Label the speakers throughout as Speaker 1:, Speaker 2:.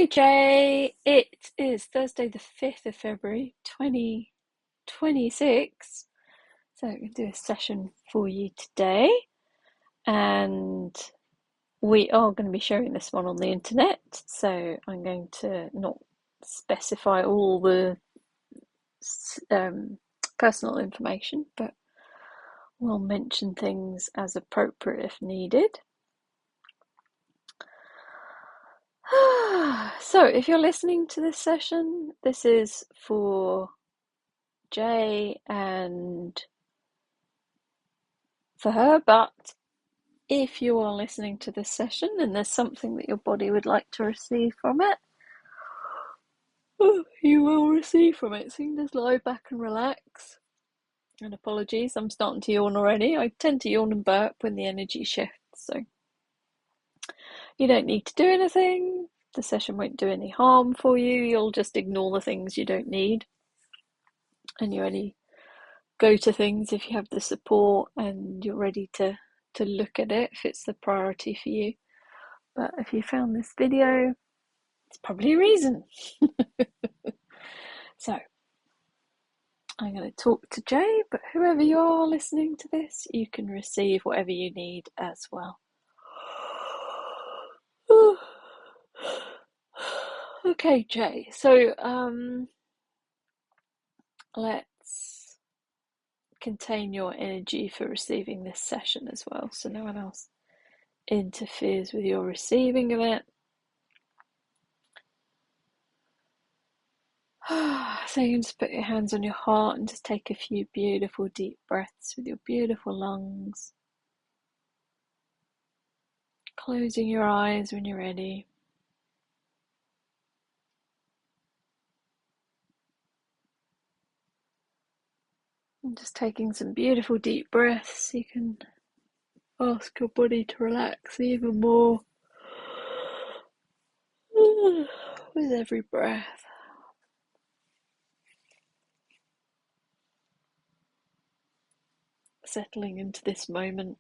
Speaker 1: Hey Jay, it is Thursday the 5th of February 2026. So I'm going to do a session for you today, and we are going to be sharing this one on the internet. So I'm going to not specify all the um, personal information, but we'll mention things as appropriate if needed. So if you're listening to this session, this is for Jay and for her, but if you are listening to this session and there's something that your body would like to receive from it, you will receive from it. So you can just lie back and relax. And apologies, I'm starting to yawn already. I tend to yawn and burp when the energy shifts, so you don't need to do anything. The session won't do any harm for you. You'll just ignore the things you don't need, and you only go to things if you have the support and you're ready to look at it, if it's the priority for you. But if you found this video, it's probably a reason. So I'm going to talk to Jay, but whoever you are listening to this, you can receive whatever you need as well. Okay, Jay, so let's contain your energy for receiving this session as well, so no one else interferes with your receiving of it. So you can just put your hands on your heart and just take a few beautiful deep breaths with your beautiful lungs. Closing your eyes when you're ready. And just taking some beautiful deep breaths. You can ask your body to relax even more with every breath. Settling into this moment.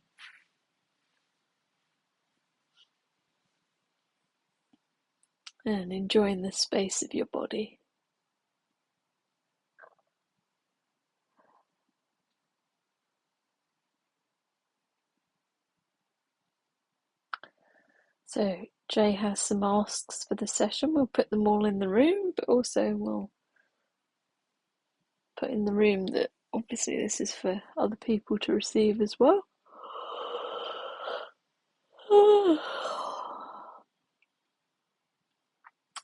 Speaker 1: And enjoying the space of your body. So Jay has some asks for the session. We'll put them all in the room, but also we'll put in the room that obviously this is for other people to receive as well.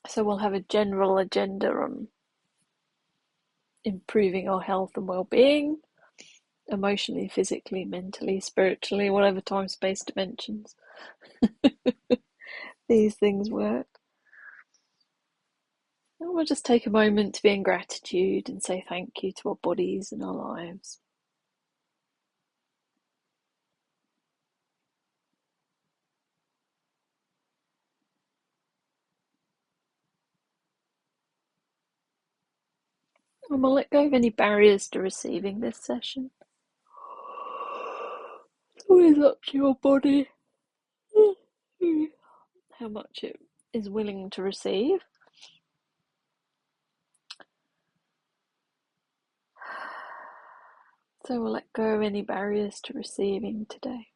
Speaker 1: So we'll have a general agenda on improving our health and well-being, emotionally, physically, mentally, spiritually, whatever time, space, dimensions these things work. And we'll just take a moment to be in gratitude and say thank you to our bodies and our lives. And we'll let go of any barriers to receiving this session. It's always up to your body how much it is willing to receive. So we'll let go of any barriers to receiving today.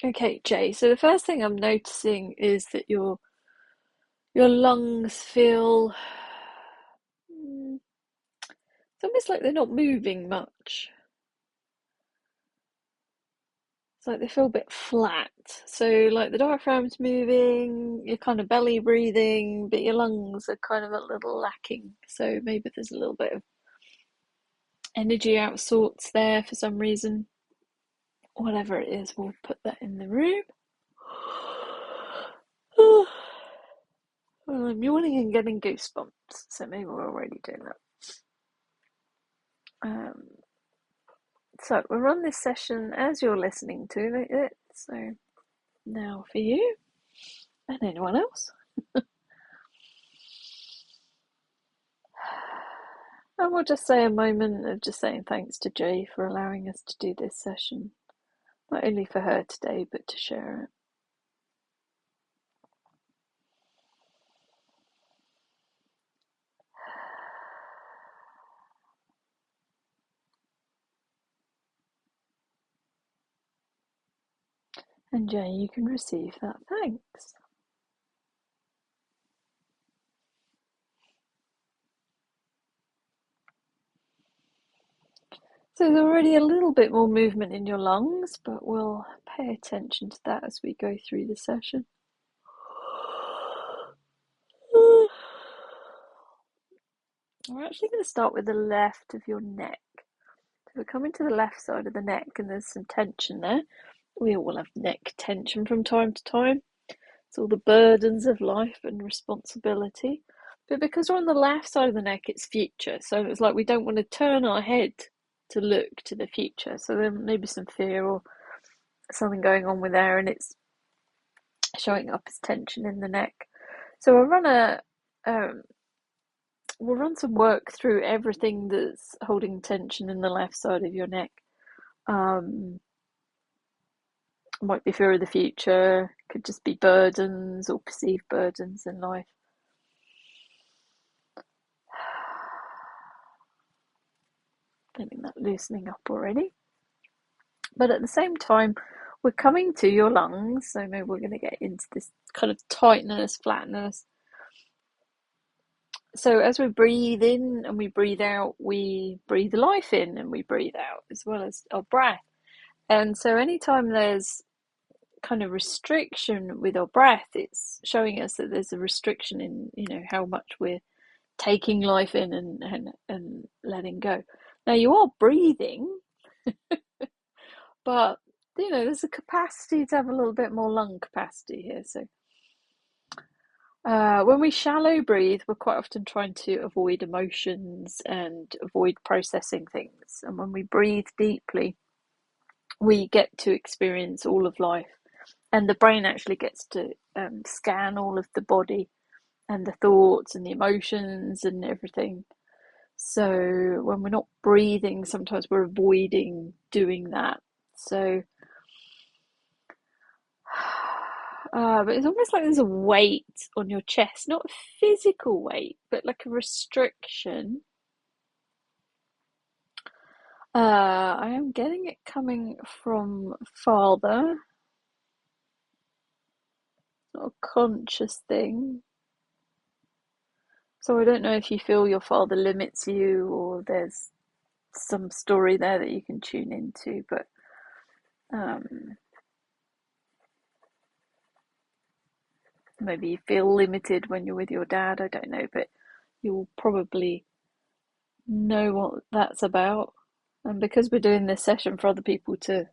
Speaker 1: Okay, Jay, so the first thing I'm noticing is that your lungs feel it's almost like they're not moving much. It's like they feel a bit flat. So like the diaphragm's moving, you're kind of belly breathing, but your lungs are kind of a little lacking. So maybe there's a little bit of energy out of sorts there for some reason. Whatever it is, we'll put that in the room. Well, I'm yawning and getting goosebumps, so maybe we're already doing that. So we'll run this session as you're listening to it. So now for you and anyone else. And we'll just say a moment of just saying thanks to Jay for allowing us to do this session. Not only for her today, but to share it. And Jay, you can receive that thanks. So there's already a little bit more movement in your lungs, but we'll pay attention to that as we go through the session. We're actually going to start with the left of your neck. So we're coming to the left side of the neck, and there's some tension there. We all have neck tension from time to time. It's all the burdens of life and responsibility. But because we're on the left side of the neck, it's future. So it's like we don't want to turn our head to look to the future. So there may be some fear or something going on with there, and it's showing up as tension in the neck. So we'll run some work through everything that's holding tension in the left side of your neck. Might be fear of the future, could just be burdens or perceived burdens in life. Feeling that loosening up already. But at the same time, we're coming to your lungs, so maybe we're going to get into this kind of tightness, flatness. So as we breathe in and we breathe out, we breathe life in and we breathe out, as well as our breath. And so anytime there's kind of restriction with our breath, it's showing us that there's a restriction in, how much we're taking life in and letting go. Now you are breathing, but there's a capacity to have a little bit more lung capacity here. So when we shallow breathe, we're quite often trying to avoid emotions and avoid processing things. And when we breathe deeply, we get to experience all of life. And the brain actually gets to scan all of the body and the thoughts and the emotions and everything. So when we're not breathing, sometimes we're avoiding doing that. So, but it's almost like there's a weight on your chest, not a physical weight, but like a restriction. I am getting it coming from father, not a conscious thing. So I don't know if you feel your father limits you or there's some story there that you can tune into, but maybe you feel limited when you're with your dad, I don't know, but you'll probably know what that's about. And because we're doing this session for other people to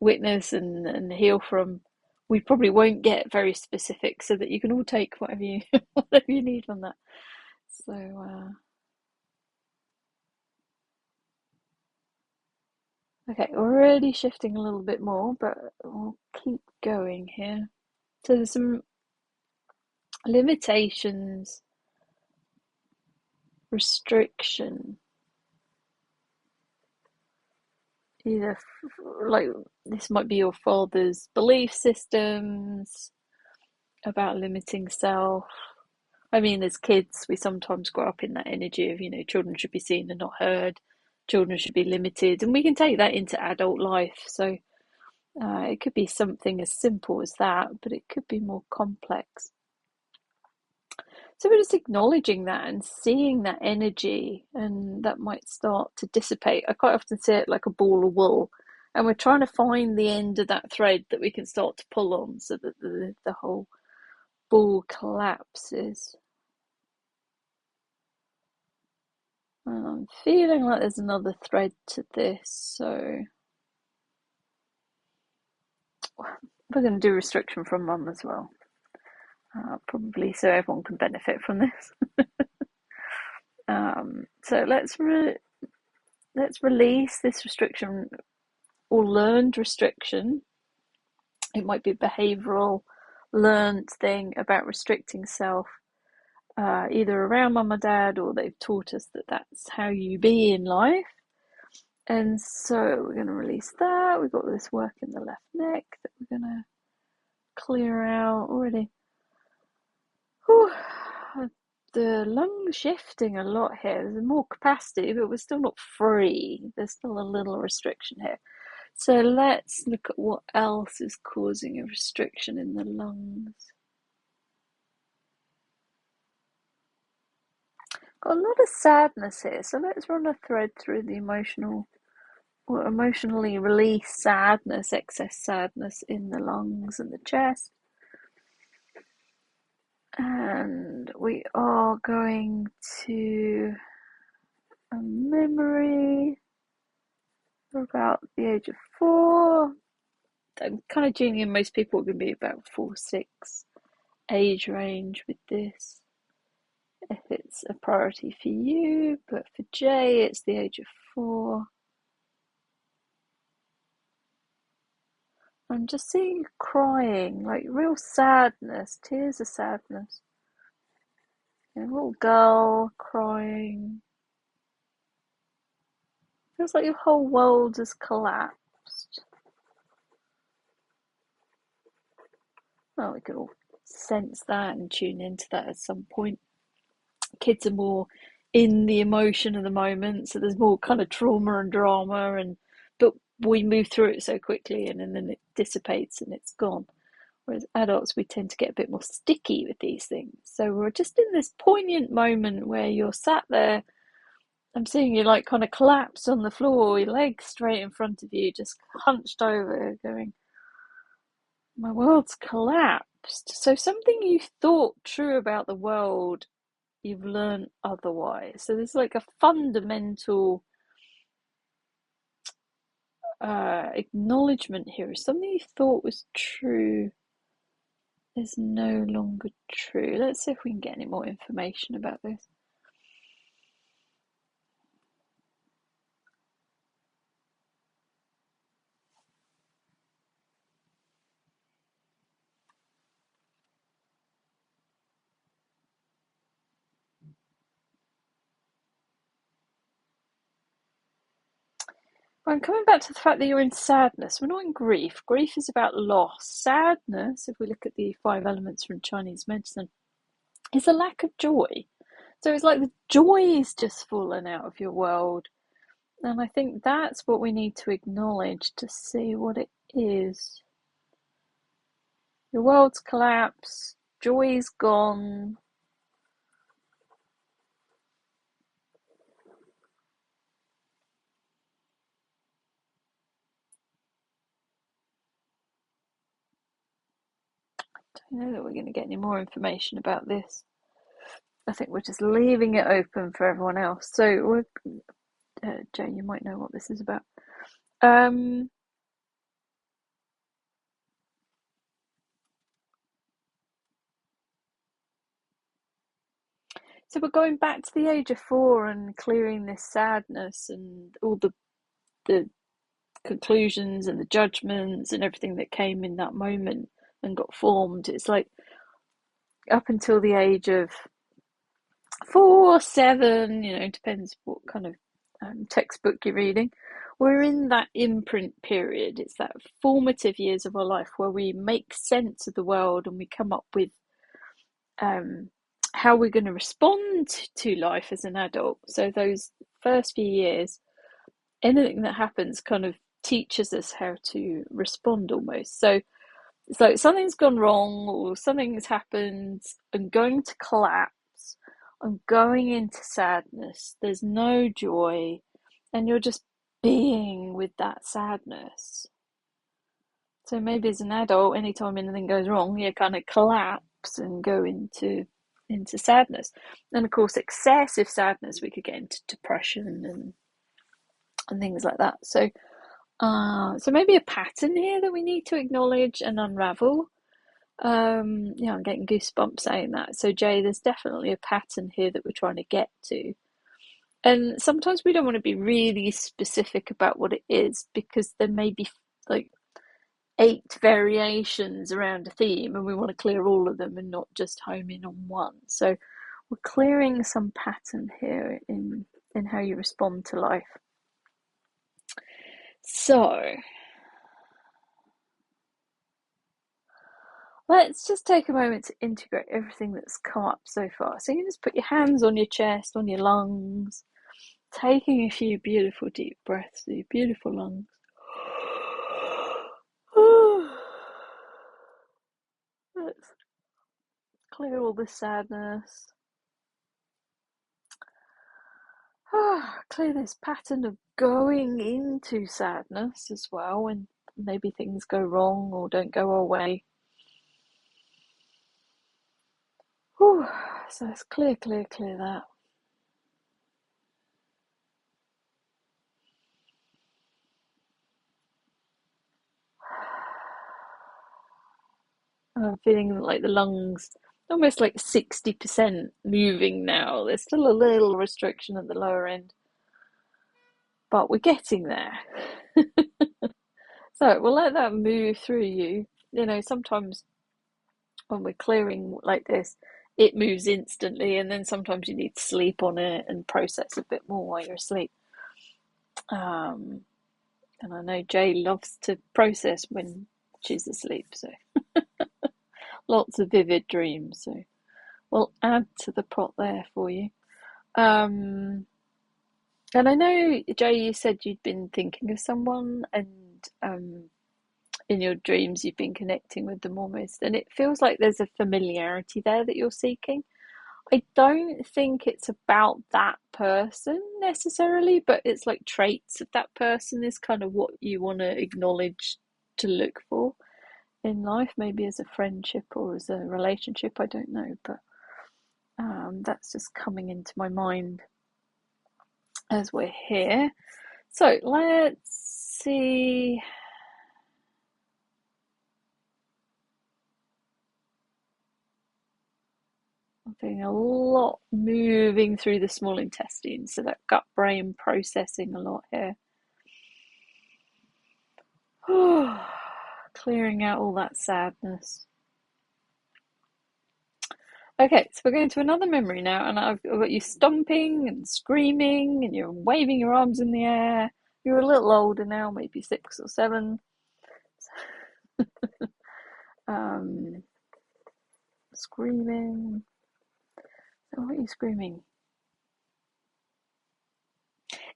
Speaker 1: witness and heal from, we probably won't get very specific so that you can all take whatever you whatever you need from that. So okay, already shifting a little bit more, but we'll keep going here. So there's some limitations, restriction, either like this might be your father's belief systems about limiting self. I mean, as kids, we sometimes grow up in that energy of, children should be seen and not heard, children should be limited, and we can take that into adult life. So it could be something as simple as that, but it could be more complex. So we're just acknowledging that and seeing that energy, and that might start to dissipate. I quite often see it like a ball of wool, and we're trying to find the end of that thread that we can start to pull on so that the whole ball collapses. And I'm feeling like there's another thread to this, so we're going to do restriction from mum as well, probably so everyone can benefit from this. So let's release this restriction or learned restriction. It might be a behavioral learned thing about restricting self, either around mum or dad, or they've taught us that that's how you be in life. And so we're going to release that. We've got this work in the left neck that we're going to clear out already. Whew. The lungs shifting a lot here. There's more capacity, but we're still not free. There's still a little restriction here. So let's look at what else is causing a restriction in the lungs. Got a lot of sadness here, so let's run a thread through the emotionally release sadness, excess sadness in the lungs and the chest. And we are going to a memory for about the age of 4. I'm kind of tuning in, most people are going to be about 4, 6 age range with this, if it's a priority for you, but for Jay, it's the age of 4. I'm just seeing crying, like real sadness, tears of sadness. A little girl crying. Feels like your whole world has collapsed. Well, we could all sense that and tune into that at some point. Kids are more in the emotion of the moment, so there's more kind of trauma and drama, but we move through it so quickly and then it dissipates and it's gone. Whereas adults, we tend to get a bit more sticky with these things. So we're just in this poignant moment where you're sat there. I'm seeing you like kind of collapse on the floor, your legs straight in front of you, just hunched over, going, my world's collapsed. So something you thought true about the world, you've learned otherwise. So there's like a fundamental acknowledgement here. Something you thought was true is no longer true. Let's see if we can get any more information about this. I'm coming back to the fact that you're in sadness. We're not in grief. Grief is about loss. Sadness, if we look at the 5 elements from Chinese medicine, is a lack of joy. So it's like the joy is just fallen out of your world. And I think that's what we need to acknowledge to see what it is. Your world's collapsed, joy's gone. I don't know that we're going to get any more information about this. I think we're just leaving it open for everyone else. So, Jane, you might know what this is about. So we're going back to the age of 4 and clearing this sadness and all the conclusions and the judgments and everything that came in that moment and got formed. It's like up until the age of 4, 7, depends what kind of textbook you're reading. We're in that imprint period. It's that formative years of our life where we make sense of the world and we come up with how we're going to respond to life as an adult. So those first few years, anything that happens kind of teaches us how to respond almost. So it's like something's gone wrong or something's happened. I'm going to collapse. I'm going into sadness. There's no joy. And you're just being with that sadness. So maybe as an adult, anytime anything goes wrong, you kind of collapse and go into sadness. And of course, excessive sadness, we could get into depression and things like that. So maybe a pattern here that we need to acknowledge and unravel. I'm getting goosebumps saying that. So Jay, there's definitely a pattern here that we're trying to get to. And sometimes we don't want to be really specific about what it is because there may be like 8 variations around a theme and we want to clear all of them and not just home in on one. So we're clearing some pattern here in how you respond to life. So let's just take a moment to integrate everything that's come up so far. So you can just put your hands on your chest, on your lungs, taking a few beautiful deep breaths through your beautiful lungs. Clear all the sadness. Clear this pattern of going into sadness as well when maybe things go wrong or don't go our way. Whew. So let's clear that. I'm feeling like the lungs almost like 60% moving now. There's still a little restriction at the lower end, but we're getting there. So we'll let that move through you. You know, sometimes when we're clearing like this, it moves instantly, and then sometimes you need to sleep on it and process a bit more while you're asleep. And I know Jay loves to process when she's asleep, so lots of vivid dreams. So we'll add to the pot there for you. And I know, Jay, you said you'd been thinking of someone, and in your dreams you've been connecting with them almost, and it feels like there's a familiarity there that you're seeking. I don't think it's about that person necessarily, but it's like traits of that person is kind of what you want to acknowledge to look for in life, maybe as a friendship or as a relationship, I don't know, but that's just coming into my mind as we're here. So let's see. I'm feeling a lot moving through the small intestine, so that gut brain processing a lot here. Clearing out all that sadness. Okay, so we're going to another memory now, and I've got you stomping and screaming, and you're waving your arms in the air. You're a little older now, maybe 6 or 7. Um, Screaming. So what are you screaming?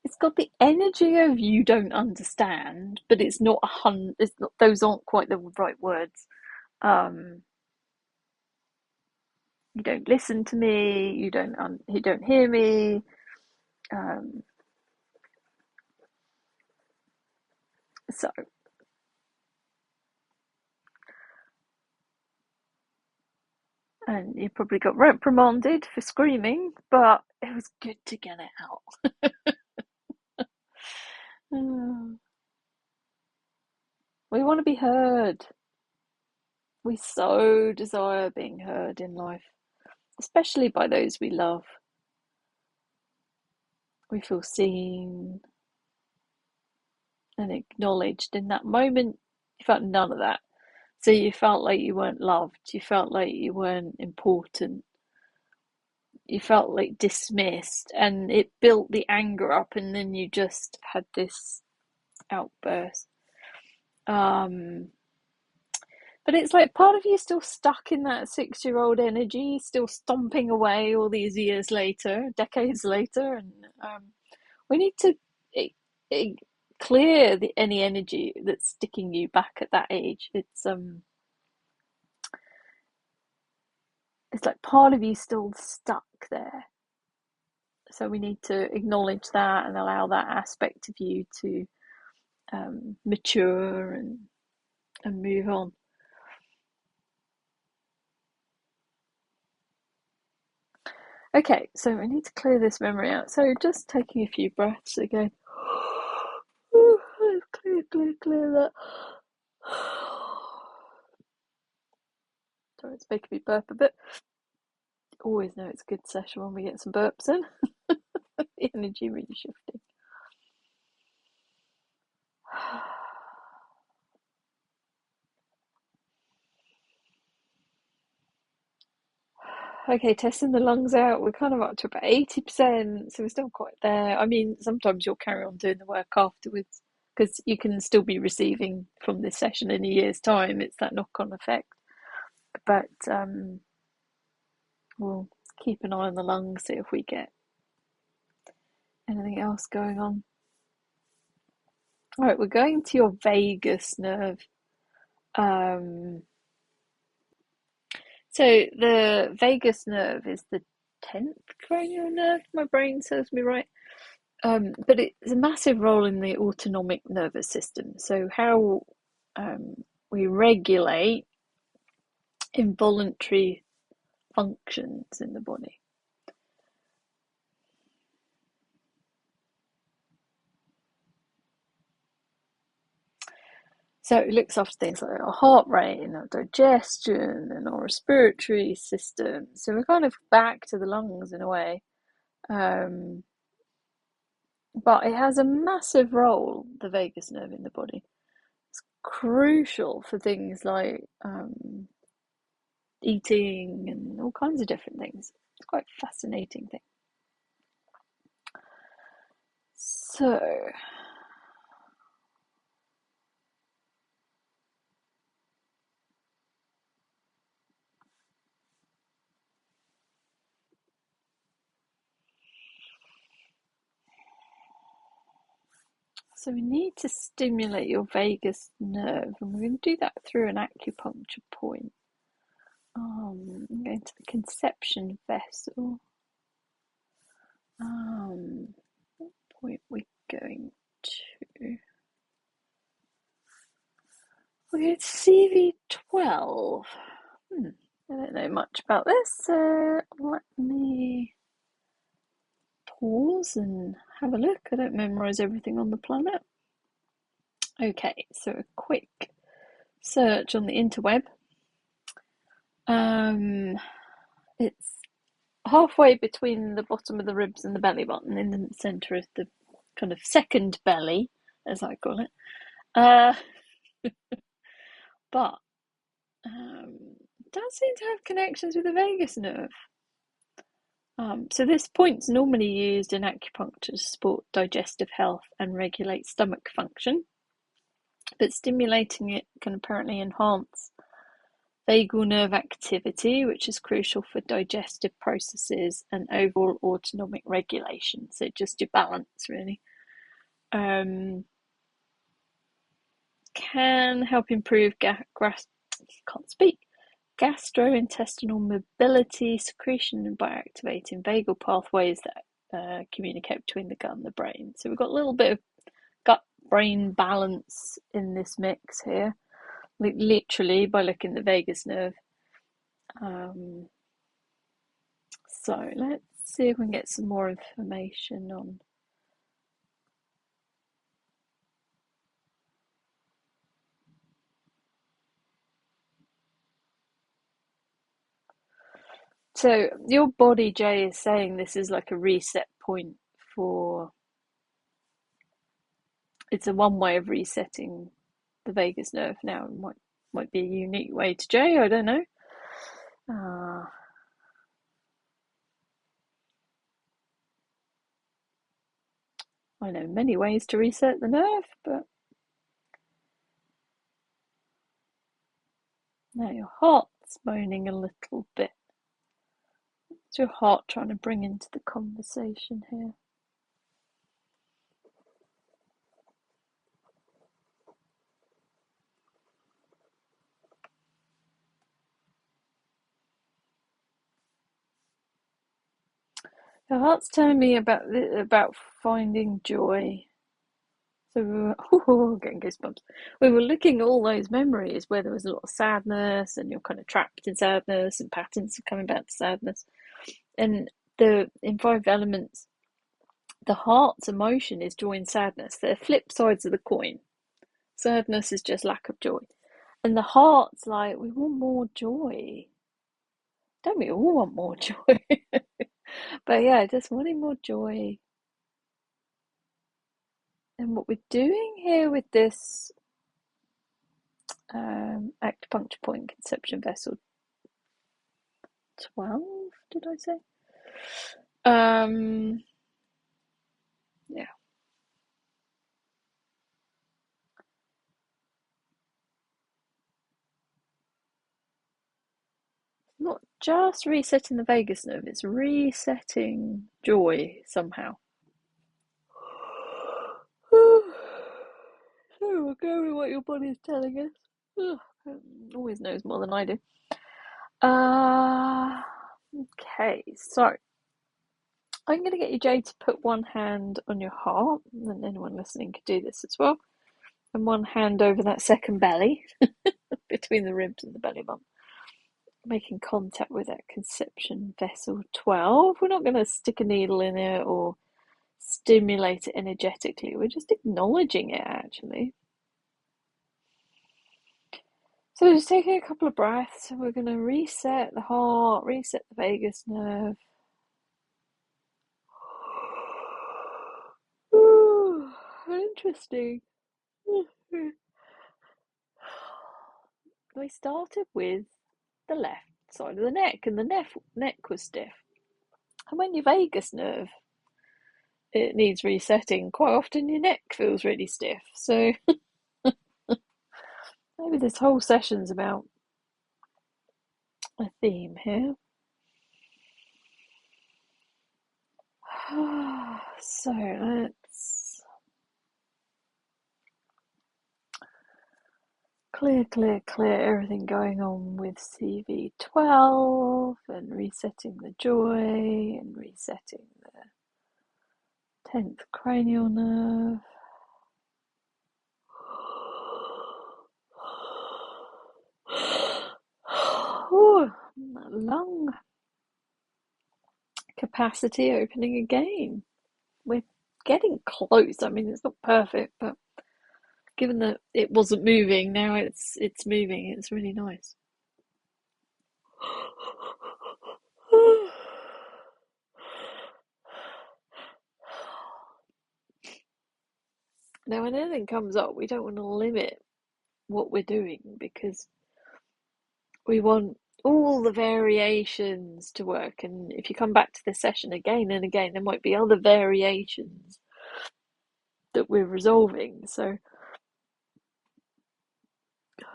Speaker 1: It's got the energy of you don't understand, but it's not a hun. It's not. Those aren't quite the right words. Um, you don't listen to me. You don't hear me. Um, so, and you probably got reprimanded for screaming, but it was good to get it out. We want to be heard. We so desire being heard in life, especially by those we love. We feel seen and acknowledged. In that moment, you felt none of that. So you felt like you weren't loved. You felt like you weren't important. You felt like dismissed, and it built the anger up, and then you just had this outburst. Um, but it's like part of you still stuck in that 6-year-old energy, still stomping away all these years later, decades later, and we need to eh, eh, clear any energy that's sticking you back at that age. It's like part of you still stuck there. So we need to acknowledge that and allow that aspect of you to mature and move on. Okay, so we need to clear this memory out. So just taking a few breaths again. Clear that. Sorry, it's making me burp a bit. Always know it's a good session when we get some burps in. The energy really shifting. Okay, testing the lungs out. We're kind of up to about 80%, so we're still quite there. I mean, sometimes you'll carry on doing the work afterwards because you can still be receiving from this session in a year's time. It's that knock-on effect. But we'll keep an eye on the lungs, see if we get anything else going on. All right, we're going to your vagus nerve. So So the vagus nerve is the 10th cranial nerve, my brain serves me right. But it's a massive role in the autonomic nervous system. So how we regulate involuntary functions in the body. So it looks after things like our heart rate and our digestion and our respiratory system. So we're kind of back to the lungs in a way. But it has a massive role, the vagus nerve in the body. It's crucial for things like eating and all kinds of different things. It's quite a fascinating thing. So we need to stimulate your vagus nerve, and we're going to do that through an acupuncture point. I'm going to the conception vessel. What point we're going to? We're going to CV12. I don't know much about this, so let me pause and have a look. I don't memorize everything on the planet. Okay, so a quick search on the interweb. It's halfway between the bottom of the ribs and the belly button, in the center of the kind of second belly, as I call it. But it does seem to have connections with the vagus nerve. So this point's normally used in acupuncture to support digestive health and regulate stomach function, but stimulating it can apparently enhance vagal nerve activity, which is crucial for digestive processes and overall autonomic regulation. So just your balance, really. Can help improve gastrointestinal mobility, secretion, by activating vagal pathways that communicate between the gut and the brain. So we've got a little bit of gut-brain balance in this mix here, literally by looking at the vagus nerve. So let's see if we can get some more information on. So your body, Jay, is saying this is like a reset point for. It's a one way of resetting the vagus nerve. Now it might be a unique way to Jay. I don't know. I know many ways to reset the nerve, but now your heart's moaning a little bit. What's your heart trying to bring into the conversation here? Your heart's telling me about finding joy. So we were getting goosebumps. We were looking at all those memories where there was a lot of sadness, and you're kind of trapped in sadness, and patterns of coming back to sadness. And in five elements, the heart's emotion is joy and sadness. They're flip sides of the coin. Sadness is just lack of joy, and the heart's like, we want more joy. Don't we all want more joy? But yeah, just wanting more joy. And what we're doing here with this acupuncture point conception vessel 12, did I say? Yeah. Not just resetting the vagus nerve, it's resetting joy somehow. So we'll go with what your body is telling us. Always knows more than I do. Okay, so I'm going to get you, Jay, to put one hand on your heart, and anyone listening could do this as well, and one hand over that second belly, between the ribs and the belly button, making contact with that conception vessel 12. We're not going to stick a needle in it or stimulate it energetically. We're just acknowledging it, actually. So just taking a couple of breaths, and we're going to reset the heart, reset the vagus nerve. Ooh, interesting. We started with the left side of the neck, and the neck was stiff. And when your vagus nerve, it needs resetting, quite often your neck feels really stiff. So maybe this whole session's about a theme here. So let's clear everything going on with CV12 and resetting the joy and resetting the 10th cranial nerve. Ooh, lung capacity opening again. We're getting close. I mean, it's not perfect, but given that it wasn't moving, now it's moving. It's really nice. Now, when anything comes up, we don't want to limit what we're doing because we want all the variations to work. And if you come back to this session again and again, there might be other variations that we're resolving. So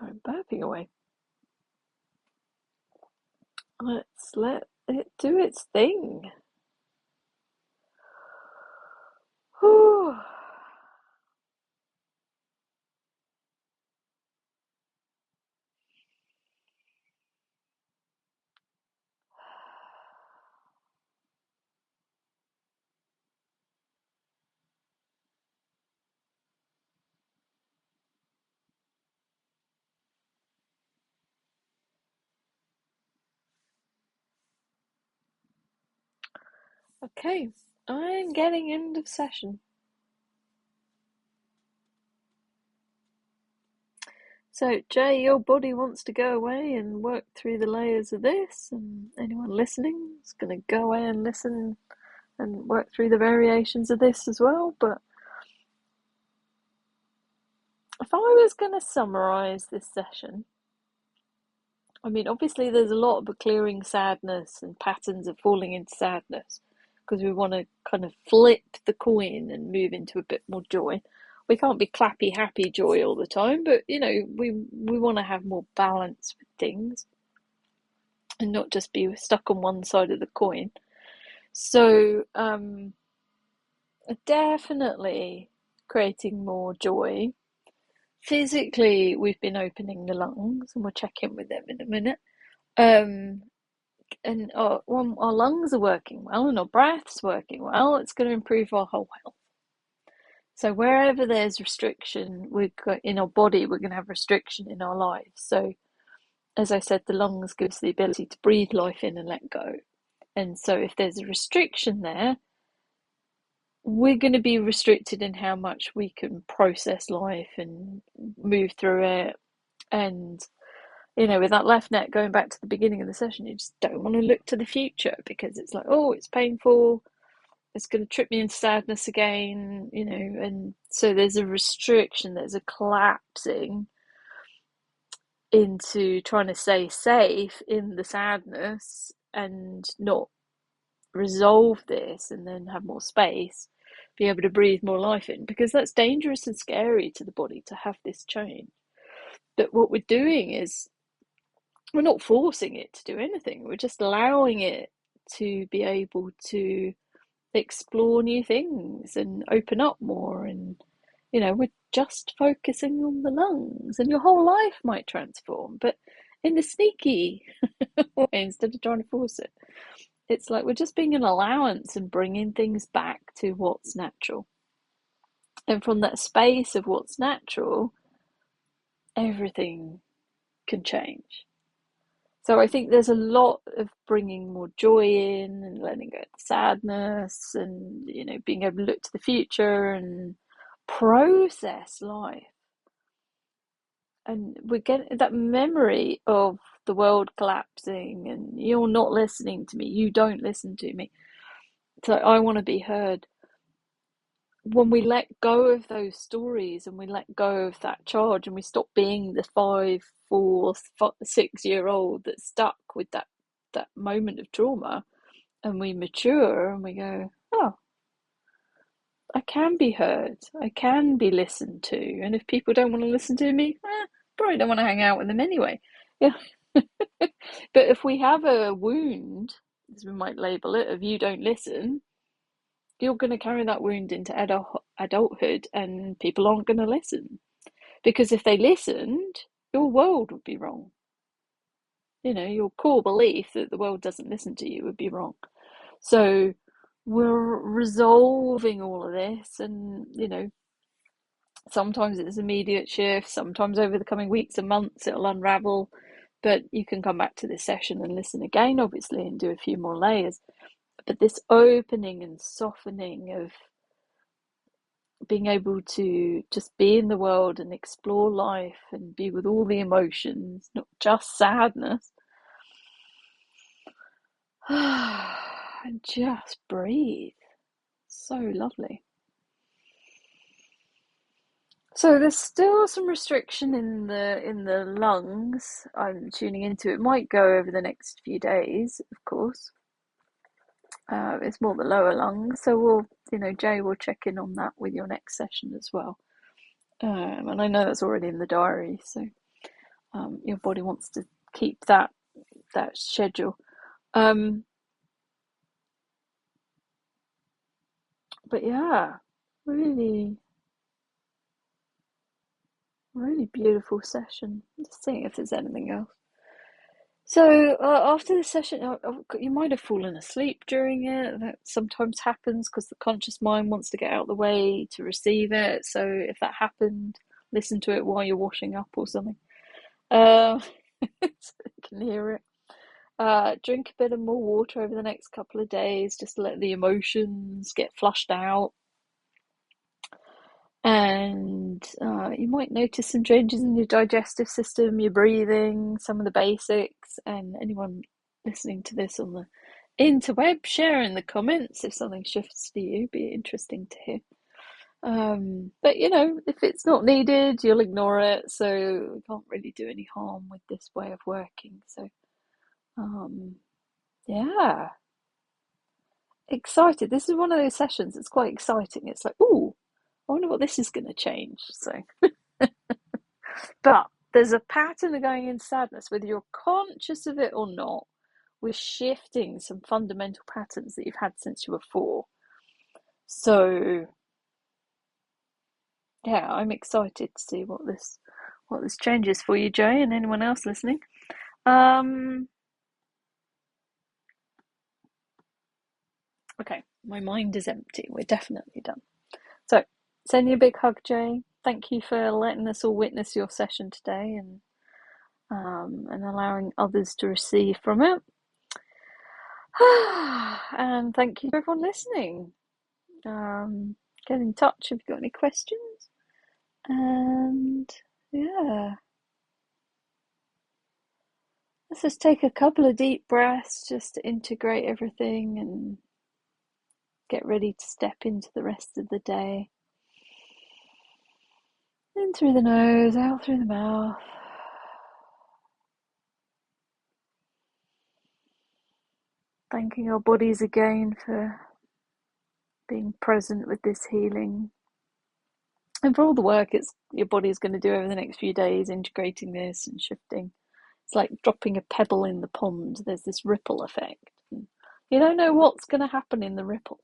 Speaker 1: I'm burping away. Let's let it do its thing. Whew. Okay, I'm getting end of session. So, Jay, your body wants to go away and work through the layers of this, and anyone listening is going to go away and listen and work through the variations of this as well. But if I was going to summarize this session, I mean, obviously there's a lot of clearing sadness and patterns of falling into sadness because we want to kind of flip the coin and move into a bit more joy. We can't be clappy, happy joy all the time, but you know, we want to have more balance with things and not just be stuck on one side of the coin. So, definitely creating more joy. Physically, we've been opening the lungs, and we'll check in with them in a minute. And our lungs are working well and our breath's working well, it's going to improve our whole health. So wherever there's restriction in our body, we're going to have restriction in our lives. So as I said, the lungs gives the ability to breathe life in and let go. And so if there's a restriction there, we're going to be restricted in how much we can process life and move through it. And you know, with that left neck, going back to the beginning of the session, you just don't want to look to the future because it's like, oh, it's painful, it's going to trip me into sadness again, you know. And so there's a restriction, there's a collapsing into trying to stay safe in the sadness and not resolve this and then have more space, be able to breathe more life in, because that's dangerous and scary to the body to have this change. But what we're doing is we're not forcing it to do anything, we're just allowing it to be able to explore new things and open up more. And you know, we're just focusing on the lungs, and your whole life might transform. But in a sneaky way instead of trying to force it. It's like we're just being an allowance and bringing things back to what's natural. And from that space of what's natural, everything can change. So I think there's a lot of bringing more joy in and letting go of the sadness and, being able to look to the future and process life. And we're getting that memory of the world collapsing and you're not listening to me, you don't listen to me. So I want to be heard. When we let go of those stories and we let go of that charge and we stop being the 5, 4, 6 year old that's stuck with that moment of trauma, and we mature and we go, oh, I can be heard, I can be listened to, and if people don't want to listen to me, probably don't want to hang out with them anyway. Yeah. But if we have a wound, as we might label it, of you don't listen, you're going to carry that wound into adulthood and people aren't going to listen. Because if they listened, your world would be wrong. Your core belief that the world doesn't listen to you would be wrong. So we're resolving all of this, and sometimes it's immediate shift, sometimes over the coming weeks and months it'll unravel, but you can come back to this session and listen again, obviously, and do a few more layers. But this opening and softening of being able to just be in the world and explore life and be with all the emotions, not just sadness, and just breathe. So lovely. So there's still some restriction in the lungs. I'm tuning into. It might go over the next few days, of course. It's more the lower lungs, so Jay will check in on that with your next session as well. And I know that's already in the diary, so your body wants to keep that schedule. But yeah, really, really beautiful session. Just seeing if there's anything else. So after the session, you might have fallen asleep during it. That sometimes happens because the conscious mind wants to get out of the way to receive it. So if that happened, listen to it while you're washing up or something. So you can hear it. Drink a bit of more water over the next couple of days, just to let the emotions get flushed out. And you might notice some changes in your digestive system, your breathing, some of the basics. And anyone listening to this on the interweb, share in the comments if something shifts for you. Be interesting to hear. But if it's not needed, you'll ignore it. So we can't really do any harm with this way of working. So yeah, excited. This is one of those sessions that's quite exciting. It's like, ooh, I wonder what this is going to change. So, but there's a pattern of going in sadness, whether you're conscious of it or not. We're shifting some fundamental patterns that you've had since you were 4. So, yeah, I'm excited to see what this changes for you, Jay, and anyone else listening. Okay, my mind is empty. We're definitely done. So, send you a big hug, Jay. Thank you for letting us all witness your session today and allowing others to receive from it. And thank you for everyone listening. Get in touch if you've got any questions. And yeah, let's just take a couple of deep breaths just to integrate everything and get ready to step into the rest of the day. In through the nose, out through the mouth. Thanking our bodies again for being present with this healing. And for all the work your body's going to do over the next few days, integrating this and shifting. It's like dropping a pebble in the pond. There's this ripple effect. And you don't know what's going to happen in the ripple.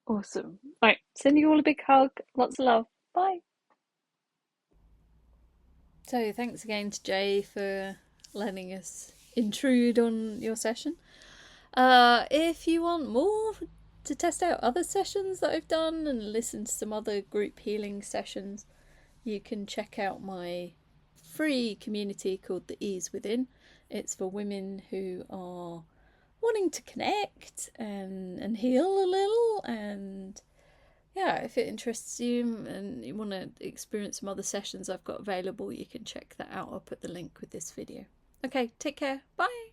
Speaker 1: Awesome. Right, sending you all a big hug. Lots of love. Bye. So thanks again to Jay for letting us intrude on your session. If you want more to test out other sessions that I've done and listen to some other group healing sessions, you can check out my free community called The Ease Within. It's for women who are wanting to connect and heal a little, and yeah, if it interests you and you want to experience some other sessions I've got available, you can check that out. I'll put the link with this video. Okay, take care. Bye.